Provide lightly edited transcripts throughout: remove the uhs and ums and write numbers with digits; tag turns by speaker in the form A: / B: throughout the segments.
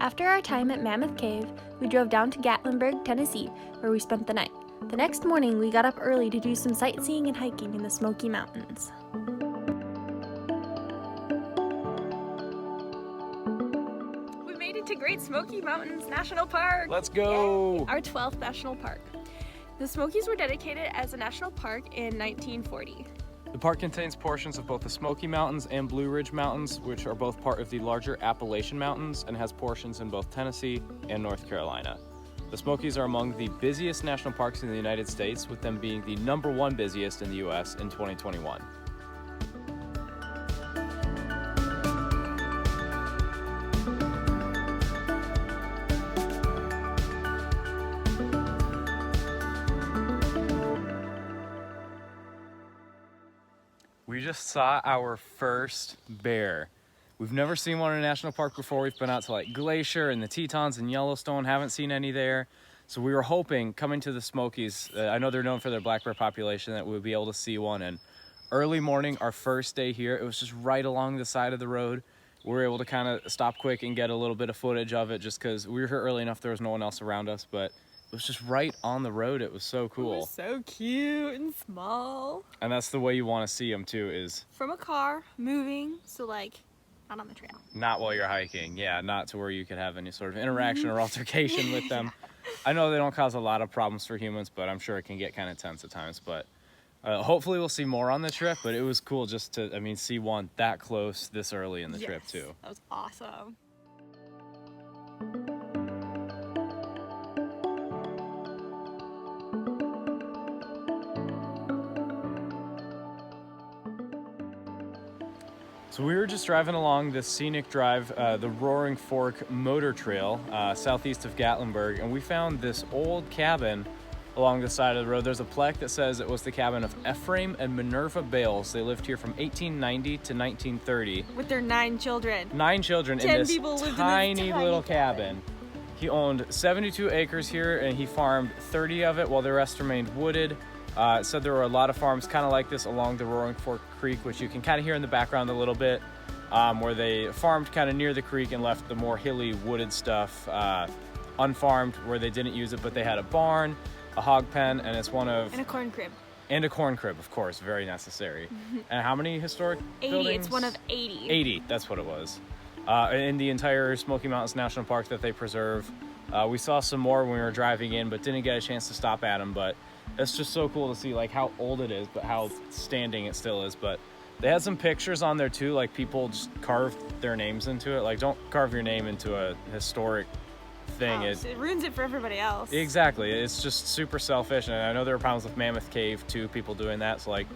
A: After our time at Mammoth Cave, we drove down to Gatlinburg, Tennessee, where we spent the night. The next morning, we got up early to do some sightseeing and hiking in the Smoky Mountains. We made it to Great Smoky Mountains National Park!
B: Let's go!
A: Yay! Our 12th national park. The Smokies were dedicated as a national park in 1940.
B: The park contains portions of both the Smoky Mountains and Blue Ridge Mountains, which are both part of the larger Appalachian Mountains, and has portions in both Tennessee and North Carolina. The Smokies are among the busiest national parks in the United States, with them being the #1 busiest in the U.S. in 2021. We just saw our first bear. We've never seen one in a national park before. We've been out to like Glacier and the Tetons and Yellowstone, haven't seen any there. So we were hoping coming to the Smokies, I know they're known for their black bear population, that we'd be able to see one. And early morning, our first day here, it was just right along the side of the road. We were able to kind of stop quick and get a little bit of footage of it just because we were here early enough, there was no one else around us, but it was just right on the road. It was so cool.
A: It was so cute and small.
B: And that's the way you want to see them too, is
A: from a car, moving, so like, not on the trail.
B: Not while you're hiking, yeah, not to where you could have any sort of interaction or altercation with them. I know they don't cause a lot of problems for humans, but I'm sure it can get kind of tense at times. But hopefully we'll see more on the trip, but it was cool just to, see one that close this early in the trip too.
A: That was awesome.
B: So we were just driving along this scenic drive, the Roaring Fork Motor Trail, southeast of Gatlinburg, and we found this old cabin along the side of the road. There's a plaque that says it was the cabin of Ephraim and Minerva Bales. They lived here from 1890 to 1930.
A: With their 9 children.
B: 9 children in this tiny little cabin. He owned 72 acres here, and he farmed 30 of it while the rest remained wooded. It said there were a lot of farms kind of like this along the Roaring Fork Creek, which you can kind of hear in the background a little bit, where they farmed kind of near the creek and left the more hilly wooded stuff unfarmed where they didn't use it, but they had a barn, a hog pen, and it's one of...
A: And a corn crib.
B: And a corn crib, of course, very necessary. And how many historic
A: 80,
B: buildings?
A: It's one of 80.
B: 80, that's what it was. In the entire Smoky Mountains National Park that they preserve. We saw some more when we were driving in, but didn't get a chance to stop at them, but it's just so cool to see like how old it is, but how standing it still is. But they had some pictures on there too, like people just carved their names into it. Like, don't carve your name into a historic thing.
A: It ruins it for everybody else.
B: Exactly, it's just super selfish. And I know there are problems with Mammoth Cave too, people doing that. So like,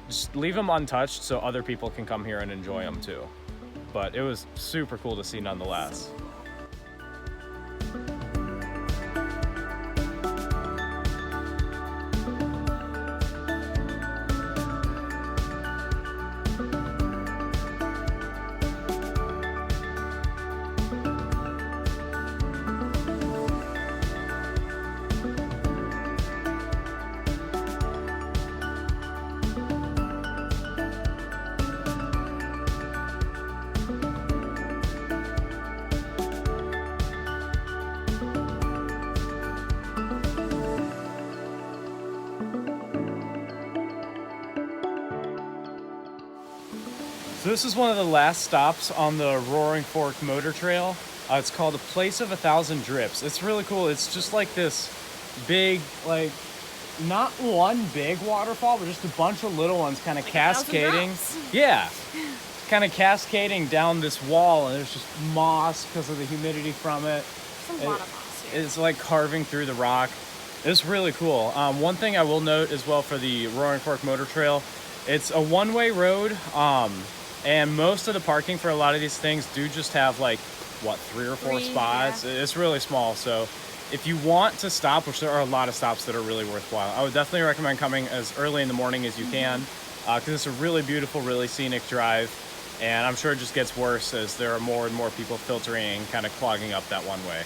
B: just leave them untouched so other people can come here and enjoy them too. But it was super cool to see nonetheless. So this is one of the last stops on the Roaring Fork Motor Trail. It's called a Place of 1,000 Drips. It's really cool. It's just like this big, like, not one big waterfall, but just a bunch of little ones kind of like cascading. Yeah, kind of cascading down this wall, and there's just moss because of the humidity from it.
A: There's a lot of moss here.
B: It's like carving through the rock. It's really cool. One thing I will note as well for the Roaring Fork Motor Trail, it's a one-way road. And most of the parking for a lot of these things do just have like, what, 3 or 4 spots? Yeah. It's really small. So if you want to stop, which there are a lot of stops that are really worthwhile, I would definitely recommend coming as early in the morning as you can, because it's a really beautiful, really scenic drive. And I'm sure it just gets worse as there are more and more people filtering and kind of clogging up that one way.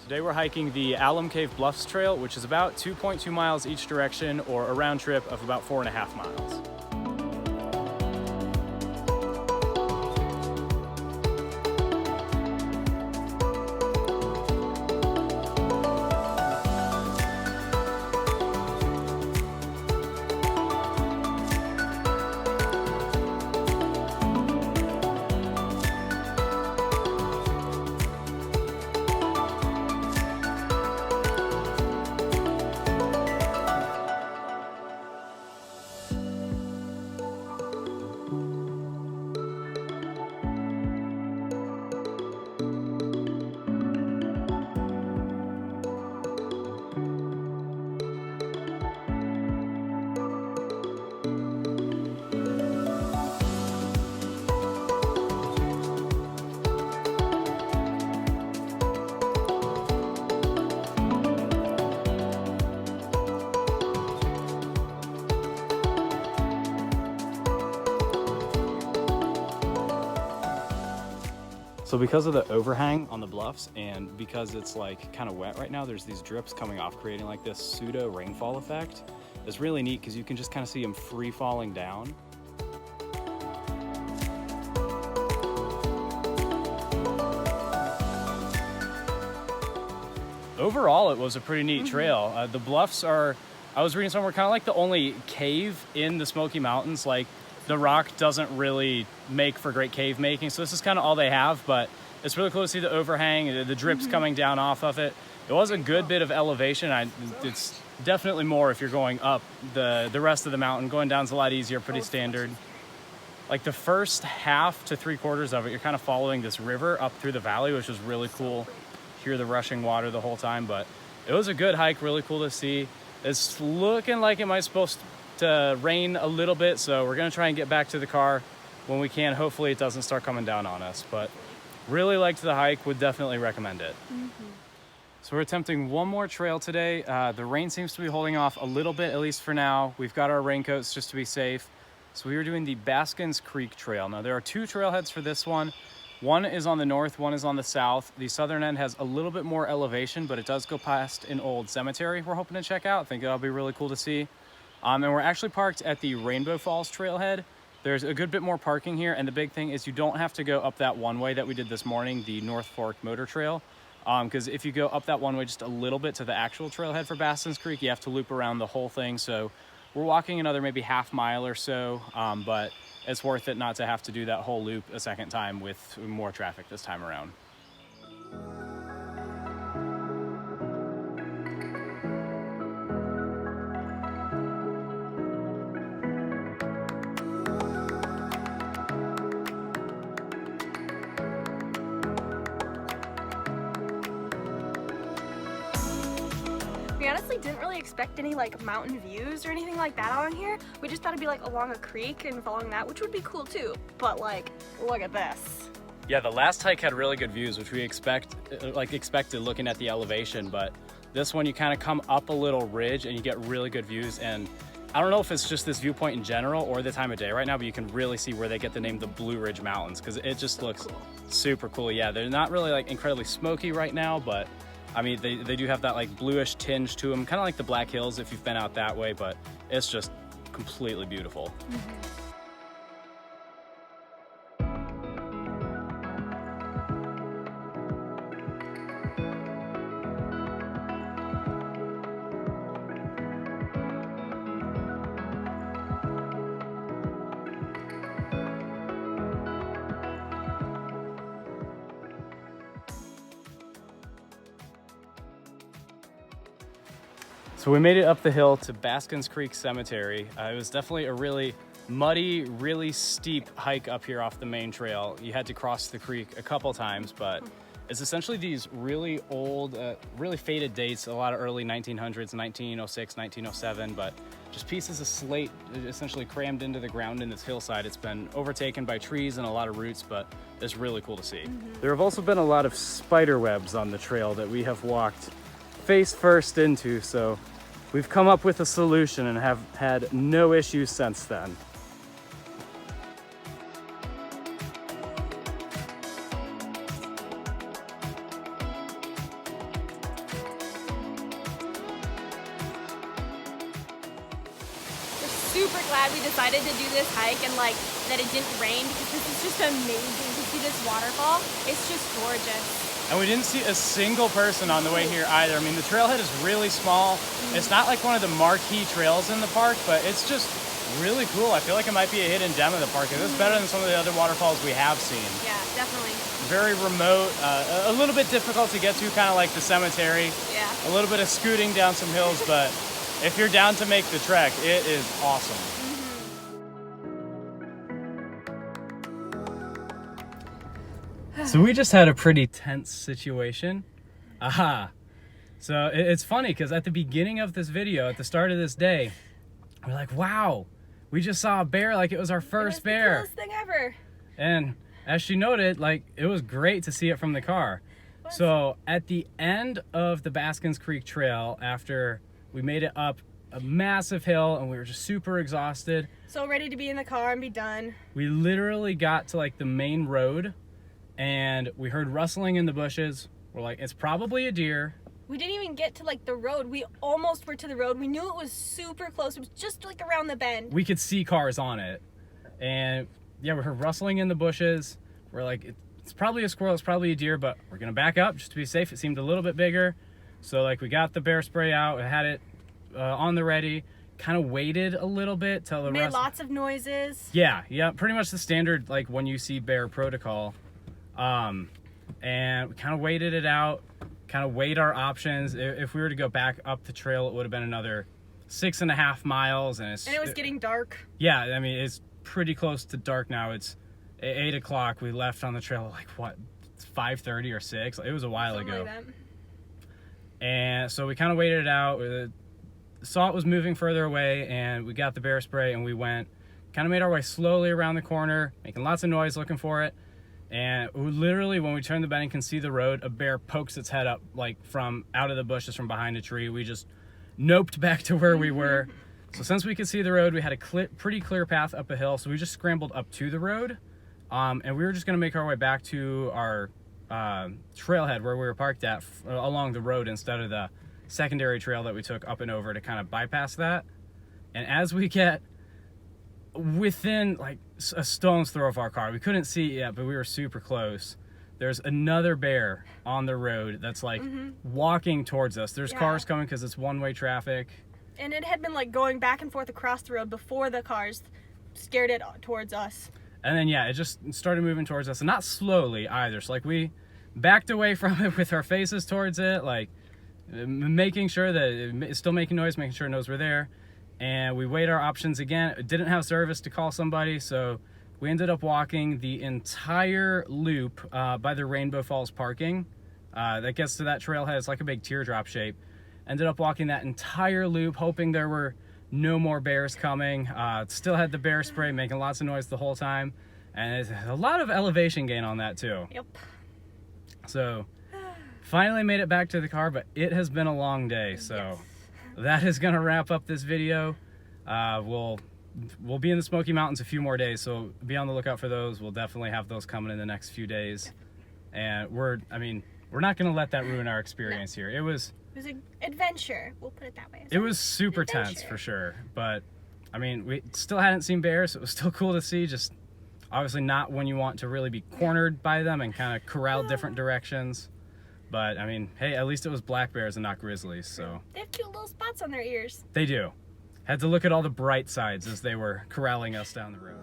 B: Today we're hiking the Alum Cave Bluffs Trail, which is about 2.2 miles each direction, or a round trip of about 4.5 miles. So because of the overhang on the bluffs and because it's like kind of wet right now, there's these drips coming off, creating like this pseudo rainfall effect. It's really neat because you can just kind of see them free falling down. Overall, it was a pretty neat trail. The bluffs are, I was reading somewhere, kind of like the only cave in the Smoky Mountains. Like, the rock doesn't really make for great cave making, so this is kind of all they have, but it's really cool to see the overhang, the drips coming down off of it. It was a good bit of elevation. It's definitely more if you're going up the rest of the mountain. Going down's a lot easier, pretty standard. Like the first half to 3/4 of it, you're kind of following this river up through the valley, which was really cool. Hear the rushing water the whole time, but it was a good hike, really cool to see. It's looking like it might supposed to rain a little bit, so we're gonna try and get back to the car when we can. Hopefully it doesn't start coming down on us, but really liked the hike, would definitely recommend it. So we're attempting one more trail today. The rain seems to be holding off a little bit, at least for now. We've got our raincoats just to be safe. So we were doing the Baskins Creek Trail. Now there are two trailheads for this one. One is on the north, one is on the south. The southern end has a little bit more elevation, but it does go past an old cemetery we're hoping to check out. I think that'll be really cool to see. And we're actually parked at the Rainbow Falls trailhead. There's a good bit more parking here, and the big thing is you don't have to go up that one way that we did this morning, the North Fork Motor Trail. Because if you go up that one way just a little bit to the actual trailhead for Baskins Creek, you have to loop around the whole thing. So we're walking another maybe half mile or so, but it's worth it not to have to do that whole loop a second time with more traffic this time around.
A: We honestly didn't really expect any like mountain views or anything like that on here. We just thought it'd be like along a creek and following that, which would be cool too. But like, look at this.
B: Yeah, the last hike had really good views, which we expected looking at the elevation, but this one you kind of come up a little ridge and you get really good views. And I don't know if it's just this viewpoint in general or the time of day right now, but you can really see where they get the name the Blue Ridge Mountains, because it just looks super cool. Yeah, they're not really like incredibly smoky right now, but I mean, they do have that like bluish tinge to them, kind of like the Black Hills if you've been out that way, but it's just completely beautiful. So we made it up the hill to Baskins Creek Cemetery. It was definitely a really muddy, really steep hike up here off the main trail. You had to cross the creek a couple times, but it's essentially these really old, really faded dates, a lot of early 1900s, 1906, 1907, but just pieces of slate essentially crammed into the ground in this hillside. It's been overtaken by trees and a lot of roots, but it's really cool to see. There have also been a lot of spider webs on the trail that we have walked face first into, so we've come up with a solution and have had no issues since then.
A: super glad we decided to do this hike and like that it didn't rain, because this is just amazing to see this waterfall. It's just gorgeous.
B: And we didn't see a single person on the way here either. I mean, the trailhead is really small. It's not like one of the marquee trails in the park, but it's just really cool. I feel like it might be a hidden gem of the park. It's better than some of the other waterfalls we have seen.
A: Yeah, definitely.
B: Very remote, a little bit difficult to get to, kind of like the cemetery.
A: Yeah.
B: A little bit of scooting down some hills, but if you're down to make the trek, it is awesome. So we just had a pretty tense situation. Aha. So it's funny because at the beginning of this video, at the start of this day, we're like, wow, we just saw a bear like it was our first bear.
A: The coolest thing ever.
B: And as she noted, like, it was great to see it from the car. So at the end of the Baskins Creek Trail, after we made it up a massive hill and we were just super exhausted.
A: So ready to be in the car and be done.
B: We literally got to like the main road and we heard rustling in the bushes. We're like, it's probably a deer.
A: We didn't even get to like the road. We almost were to the road. We knew it was super close. It was just like around the bend.
B: We could see cars on it. And yeah, we heard rustling in the bushes. We're like, it's probably a squirrel, it's probably a deer, but we're gonna back up just to be safe. It seemed a little bit bigger. So like we got the bear spray out, we had it on the ready, kind of waited a little bit till the
A: Made lots of noises.
B: Yeah, pretty much the standard, like when you see bear protocol. And we kind of waited it out, kind of weighed our options. If we were to go back up the trail, it would have been another 6.5 miles. And
A: it was getting dark.
B: Yeah, I mean, it's pretty close to dark now. It's 8 o'clock. We left on the trail like what, 5:30 or 6. It was a while ago.
A: Like that.
B: And so we kind of waited it out. We saw it was moving further away, and we got the bear spray, and we went, kind of made our way slowly around the corner, making lots of noise looking for it. And we literally, when we turned the bend and can see the road, a bear pokes its head up like from out of the bushes from behind a tree. We just noped back to where we were. So since we could see the road, we had a pretty clear path up a hill. So we just scrambled up to the road. And we were just going to make our way back to our trailhead where we were parked at along the road instead of the secondary trail that we took up and over to kind of bypass that. And as we get within like a stone's throw of our car, we couldn't see it yet, but we were super close. There's another bear on the road that's like walking towards us. There's cars coming because it's one-way traffic.
A: And it had been like going back and forth across the road before the cars scared it towards us.
B: And then, yeah, it just started moving towards us, and not slowly either. So, like, we backed away from it with our faces towards it, like, making sure that it's still making noise, making sure it knows we're there. And we weighed our options again. It didn't have service to call somebody, so we ended up walking the entire loop by the Rainbow Falls parking. That gets to that trailhead. It's like a big teardrop shape. Ended up walking that entire loop, hoping there were no more bears coming. Still had the bear spray, making lots of noise the whole time. And it's a lot of elevation gain on that too.
A: Yep.
B: So finally made it back to the car, but it has been a long day. So that is gonna wrap up this video. We'll be in the Smoky Mountains a few more days, so be on the lookout for those. We'll definitely have those coming in the next few days. And we're not gonna let that ruin our experience here. It was
A: an adventure. We'll put it that way.
B: It was super tense for sure, but I mean, we still hadn't seen bears, so it was still cool to see. Just obviously not when you want to really be cornered by them and kind of corralled different directions. But I mean, hey, at least it was black bears and not grizzlies. So
A: they have cute little spots on their ears.
B: They do. Had to look at all the bright sides as they were corralling us down the road.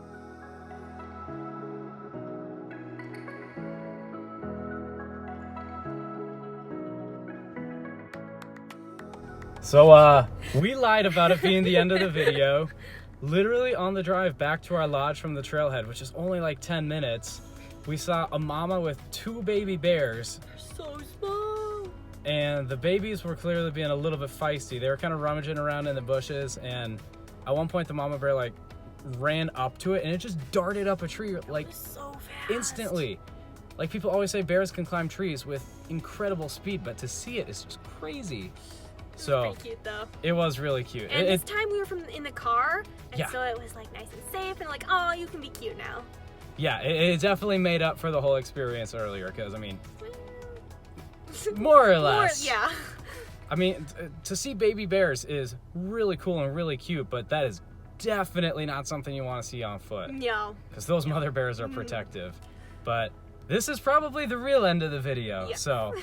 B: So we lied about it being the end of the video. Literally on the drive back to our lodge from the trailhead, which is only like 10 minutes, we saw a mama with 2 baby bears.
A: They're so small.
B: And the babies were clearly being a little bit feisty. They were kind of rummaging around in the bushes, and at one point the mama bear like ran up to it and it just darted up a tree like
A: so fast.
B: Instantly. Like people always say bears can climb trees with incredible speed, but to see it is just crazy. So
A: pretty cute though.
B: It was really cute.
A: And this time we were in the car, and
B: yeah.
A: So it was like nice and safe, and like, oh, you can be cute now.
B: Yeah, it definitely made up for the whole experience earlier, because I mean, more or less.
A: Yeah.
B: I mean, to see baby bears is really cool and really cute, but that is definitely not something you want to see on foot.
A: No.
B: Because those mother bears are protective. But this is probably the real end of the video.
A: Yeah.
B: So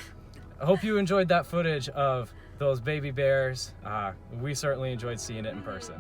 B: I hope you enjoyed that footage of those baby bears. We certainly enjoyed seeing it in person.